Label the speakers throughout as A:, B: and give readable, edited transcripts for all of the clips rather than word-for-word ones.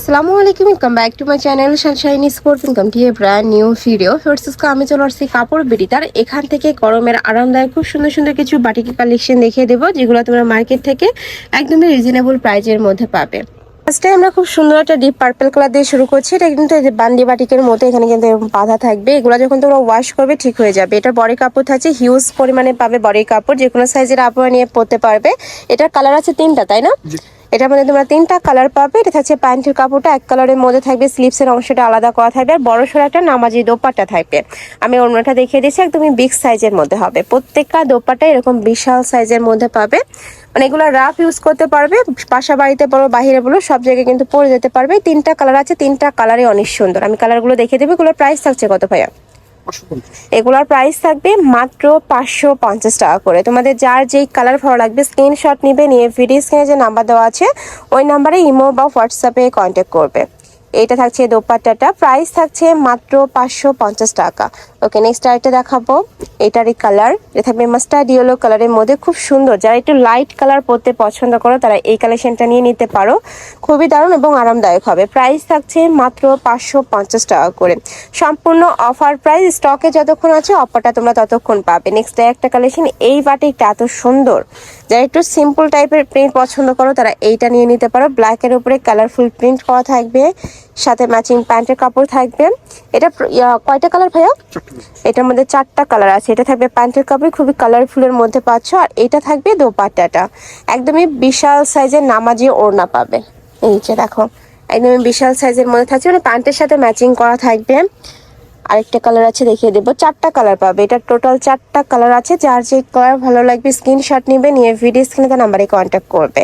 A: আসসালামু আলাইকুম, welcome back to my channel Sunshine Sport income to a brand new video. ফোর্সেসকে আমি চলে আসছি কাপড় বিডিতার। এখান থেকে গরমের আরামদায়ক খুব সুন্দর সুন্দর কিছু বাটিক কালেকশন দেখিয়ে দেবো, যেগুলো তোমরা মার্কেট থেকে একদমই রিজনেবল প্রাইজের মধ্যে পাবে। ফার্স্টে আমরা খুব সুন্দর একটা ডিপ পার্পল কালার দিয়ে শুরু করছি। এটা কিন্তু এই যে বান্ডি বাটিকের মতো এখানে কিন্তু বাঁধা থাকবে। এগুলো যখন তোমরা ওয়াশ করবে ঠিক হয়ে যাবে। এটা বডি কাপড় থাকছে, হিউজ পরিমাণে পাবে বডি কাপড়, যে কোনো সাইজের আপুরা নিয়ে পরতে পারবে। এটার কালার আছে তিনটা, তাই না? এটার মধ্যে তোমরা তিনটা কালার পাবে। এটা থাকছে প্যান্টের কাপড়টা এক কালারের মধ্যে থাকবে, স্লিভসের অংশটা আলাদা করা থাকবে, আর বড় সড়ো একটা নামাজি দোপাট্টা থাকবে। আমি অন্যটা দেখিয়ে দিচ্ছি, একদমই বিগ সাইজের মধ্যে হবে। প্রত্যেকটা দোপাট্টা এরকম বিশাল সাইজের মধ্যে পাবে। মানে এগুলো রাফ ইউজ করতে পারবে, বাসা বাড়িতে বলো বাহিরে বলো সব জায়গায় কিন্তু পরে যেতে পারবে। তিনটা কালার আছে, তিনটা কালারই অনেক সুন্দর। আমি কালারগুলো দেখিয়ে দেবো। এগুলোর প্রাইস থাকছে কত ভাইয়া? এগুলোর প্রাইস থাকবে মাত্র 550 টাকা করে। তোমাদের যার যেই কালার ভালো লাগবে স্ক্রিনশট নিবে, নিয়ে ভিডিও স্ক্রিনে যে নাম্বার দেওয়া আছে ওই নাম্বারে ইমো বা হোয়াটসঅ্যাপে কন্ট্যাক্ট করবে। এইটা থাকছে দোপাট্টাটা, প্রাইস থাকছে মাত্র 550 টাকা। ওকে, নেক্সট আরেকটা দেখাবো। এটারই কালার এটা থাকবে মাস্টার্ড ইয়েলো কালারের মধ্যে, খুব সুন্দর। যারা একটু লাইট কালার পরতে পছন্দ করো তারা এই কালেকশনটা নিয়ে নিতে পারো, খুবই দারুণ এবং আরামদায়ক হবে। প্রাইস থাকছে মাত্র 550 টাকা করে, সম্পূর্ণ অফার প্রাইস। স্টকে যতক্ষণ আছে অফারটা তোমরা ততক্ষণ পাবে। নেক্সট একটা কালেকশন, এই বাটিকটা এত সুন্দর। যারা একটু সিম্পল টাইপের প্রিন্ট পছন্দ করো তারা এইটা নিয়ে নিতে পারো। ব্ল্যাকের উপরে কালারফুল প্রিন্ট করা থাকবে, সাথে ম্যাচিং প্যান্টের কাপড় থাকবে। এটা কয়টা কালার ভাইয়া? এটার মধ্যে 4টা কালার আছে। এটা থাকবে প্যান্টের কাপড়, খুবই কালারফুলের মধ্যে পাচ্ছ। আর এটা থাকবে দোপাট্টাটা, একদমই বিশাল সাইজের নামাজি ওড়না পাবে। এই যে দেখো, একদমই বিশাল সাইজের মধ্যে থাকছে, মানে প্যান্টের সাথে ম্যাচিং করা থাকবে। আরেকটা কালার আছে দেখিয়ে দেবো। 4টা কালার পাবে। এটা টোটাল 4টা কালার আছে। যার যে কালার ভালো লাগবে স্ক্রিনশট নিবে, নিয়ে ভিডিও স্ক্রিনে তার নাম্বারে কন্ট্যাক্ট করবে।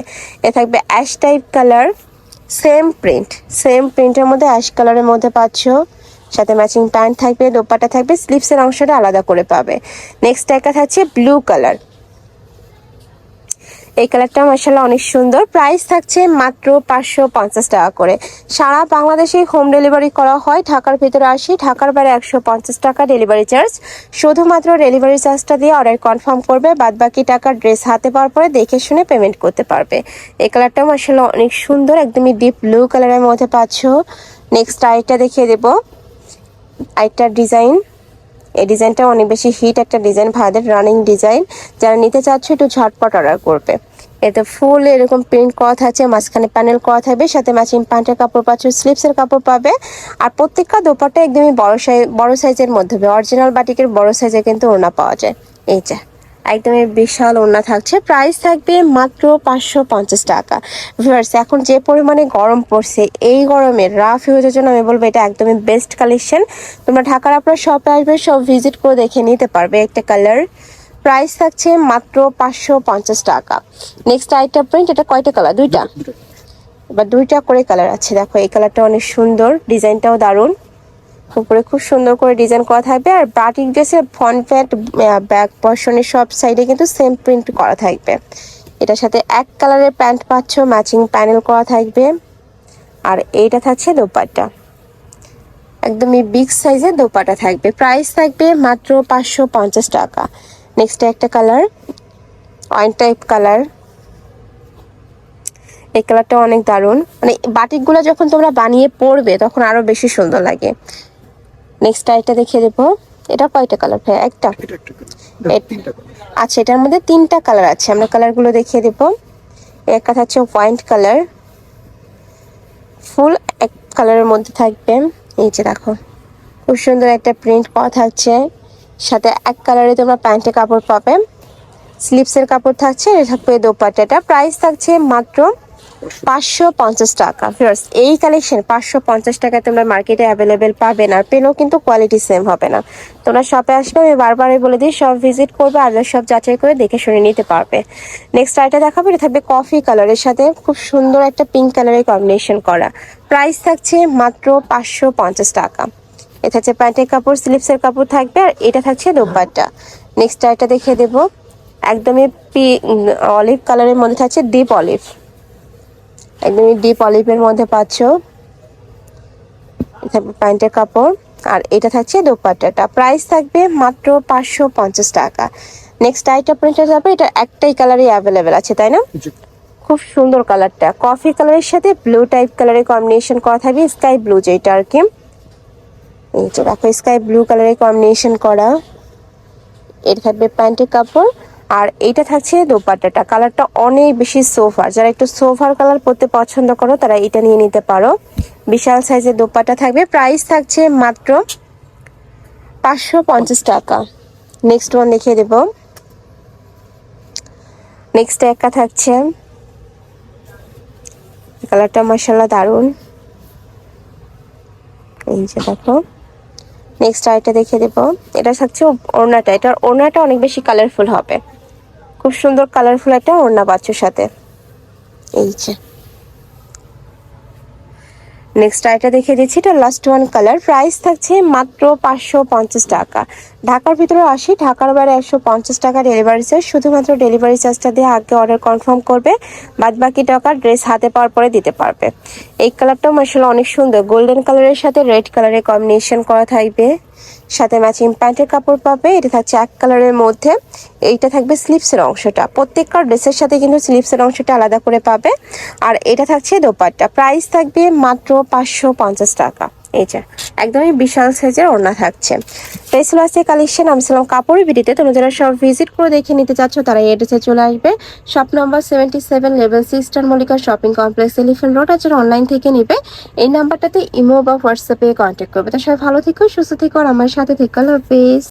A: এ থাকবে অ্যাশ টাইপ কালার, সেম প্রিন্টের মধ্যে অ্যাশ কালারের মধ্যে পাচ্ছ, সাথে ম্যাচিং প্যান্ট থাকবে, দোপাট্টা থাকবে, স্লিভসের অংশটা আলাদা করে পাবে। নেক্সট একটা থাকছে ব্লু কালার। এই কালারটা মাশাআল্লাহ অনেক সুন্দর। প্রাইস থাকছে মাত্র 550 টাকা করে। সারা বাংলাদেশে হোম ডেলিভারি করা হয়। ঢাকার ভিতরে 80, ঢাকার বাইরে 150 টাকা ডেলিভারি চার্জ। শুধুমাত্র ডেলিভারি চার্জটা দিয়ে অর্ডার কনফার্ম করবে, বাদ বাকি টাকা ড্রেস হাতে পাওয়ার পরে দেখে শুনে পেমেন্ট করতে পারবে। এই কালারটা মাশাআল্লাহ অনেক সুন্দর, একদমই ডিপ ব্লু কালারের মধ্যে পাচ্ছ। নেক্সট আরেকটা দেখিয়ে দেবো। আরেকটা ডিজাইন, এই ডিজাইনটা অনেক বেশি হিট একটা ডিজাইন, ভাইদের রানিং ডিজাইন। যারা নিতে চাচ্ছ একটু ঝটপট অর্ডার করবে। এতে ফুল এরকম প্রিন্ট করা থাকছে, মাঝখানে প্যানেল করা থাকবে, সাথে ম্যাচিং প্যান্টের কাপড় পাচ্ছ, স্লিভসের কাপড় পাবে। আর প্রত্যেকটা দোপাট্টা একদমই বড় সাইজের মধ্যে হবে। অরিজিনাল বাটিকের বড় সাইজে কিন্তু ওড়না পাওয়া যায়। এই যে একদমই বিশাল ওড়না থাকছে। প্রাইস থাকবে মাত্র 550 টাকা। ভিউয়ার্স, এখন যে পরিমাণে গরম পড়ছে, এই গরমে রাফ ইউজের জন্য আমি বলবো এটা একদমই বেস্ট কালেকশন। তোমরা ঢাকার আপনার শপে আসবে, সব ভিজিট করে দেখে নিতে পারবে। একটা কালার, প্রাইস থাকছে মাত্র 550 টাকা। নেক্সট আইটা প্রিন্ট, এটা কয়টা কালার? দুইটা। এবার দুইটা করে কালার আছে। দেখো এই কালারটা অনেক সুন্দর, ডিজাইনটাও দারুণ। উপরে খুব সুন্দর করে ডিজাইন করা থাকবে। আর বাটিক ড্রেসের ফ্রন্ট প্যান্ট, ব্যাক পশনের সব সাইডে কিন্তু সেম প্রিন্ট করা থাকবে। এটার সাথে এক কালারের প্যান্ট পাচ্ছ, ম্যাচিং প্যানেল করা থাকবে। আর এইটা থাকছে দোপাট্টা, একদমই বিগ সাইজের দোপাট্টা থাকবে। প্রাইস থাকবে মাত্র 550 টাকা। নেক্সট একটা কালার, ওয়াইন টাইপ কালার। এই কালারটা অনেক দারুণ, মানে বাটিকগুলো যখন তোমরা বানিয়ে পরবে তখন আরো বেশি সুন্দর লাগে। নেক্সট আরেকটা দেখিয়ে দেবো। এটা কয়টা কালার ভাই? একটা। আচ্ছা, এটার মধ্যে 3টা কালার আছে। আমরা কালারগুলো দেখিয়ে দেবো। একটা থাকছে হোয়াইট কালার, ফুল এক কালারের মধ্যে থাকবে। এই যে দেখো, খুব সুন্দর একটা প্রিন্ট করা থাকছে। সাথে এক কালারে তোমরা প্যান্টের কাপড় পাবে, স্লিভসের কাপড় থাকছে, এটা থাকবে দোপাট্টাটা। প্রাইস থাকছে মাত্র 550 টাকা। ফিরোজ, এই কালেকশন 550 টাকায় তোমরা মার্কেটে অ্যাভেলেবেল পাবে না, আর পেলেও কিন্তু কোয়ালিটি সেম হবে না। তোমরা শপে আসবে, আমি বারবারই বলে দিই সব ভিজিট করবে, আর সব যাচাই করে দেখে শুনে নিতে পারবে। নেক্সট আইটা দেখাবো। এটা থাকবে কফি কালারের সাথে খুব সুন্দর একটা পিঙ্ক কালারের কম্বিনেশন করা। প্রাইস থাকছে মাত্র 550 টাকা। এটা হচ্ছে প্যান্টের কাপড়, স্লিভসের কাপড় থাকবে, আর এটা থাকছে দোপাট্টা। নেক্সট আইটা দেখিয়ে দেবো। একদমই অলিভ কালারের মধ্যে থাকছে, ডিপ অলিভ, একদমই ডিপ অলিভের মধ্যে পাচ্ছ। প্যান্টের কাপড়, আর এটা থাকছে দোপাট্টাটা। প্রাইস থাকবে মাত্র 550 টাকা। নেক্সট আইটা প্রিন্টে যাবে। এটা একটাই কালারই অ্যাভেলেবেল আছে, তাই না? খুব সুন্দর কালারটা, কফি কালারের সাথে ব্লু টাইপ কালারের কম্বিনেশন করা থাকবে, স্কাই ব্লু যেটা আর কি। এই যে দেখো স্কাই ব্লু কালারের কম্বিনেশন করা, এটা থাকবে প্যান্টের কাপড়। আর এইটা থাকছে দোপাট্টাটা, কালারটা অনেক বেশি সোফার, যারা একটু সোফার কালার পরতে পছন্দ করো তারা এটা নিয়ে নিতে পারো। বিশাল সাইজের দোপাট্টা থাকবে, প্রাইস থাকছে মাত্র 550 টাকা। নেক্সট ওয়ান দেখিয়ে দেব। নেক্সট একটা থাকছে, কালারটা মাশাআল্লাহ দারুন। এই যে দেখো নেক্সট আইটা দেখিয়ে দেব। এটা থাকছে ওড়নাটা, এটার ওড়নাটা অনেক বেশি কালারফুল হবে, খুব সুন্দর কালারফুল একটা ওড়না বাচ্চার সাথে। এই যে নেক্সট আইটা দেখিয়ে দিচ্ছি, এটা লাস্ট ওয়ান কালার, প্রাইস থাকছে মাত্র 550 টাকা। ঢাকার ভিতরে 80, ঢাকার বাইরে 150 টাকা ডেলিভারি চার্জ। শুধুমাত্র ডেলিভারি চার্জটা দিয়ে আগে অর্ডার কনফার্ম করবে, বাদ বাকি টাকা ড্রেস হাতে পাওয়ার পরে দিতে পারবে। এই কালারটাও মাশাআল্লাহ অনেক সুন্দর, গোল্ডেন কালারের সাথে রেড কালারের কম্বিনেশন করা থাকবে, সাথে ম্যাচিং প্যান্টের কাপড় পাবে। এটা থাকছে এক কালারের মধ্যে, এইটা থাকবে স্লিপসের অংশটা, প্রত্যেকটা ড্রেসের সাথে কিন্তু স্লিপসের অংশটা আলাদা করে পাবে। আর এটা থাকছে দোপাট্টা, প্রাইস থাকবে মাত্র 550 টাকা। এই যে একদমই বিশাল সাইজের ওড়না থাকছে। পেসল আছে কালেকশন, আমি ছিলাম কাপড়ের ভিডিওতে। তোমরা যারা সব ভিজিট করে দেখে নিতে চাচ্ছ তারা এই অ্যাড্রেসে চলে আসবে, shop number 77 level 6 Star Mallika Shopping Complex, Elephant Road. আর যারা অনলাইন থেকে নিবে এই নাম্বারটাতে ইমো বা হোয়াটসঅ্যাপে কন্ট্যাক্ট করবে। তো সবাই ভালো থেকো, সুস্থ থেকো, আর আমার সাথে থেকো। আল্লাহ হাফেজ।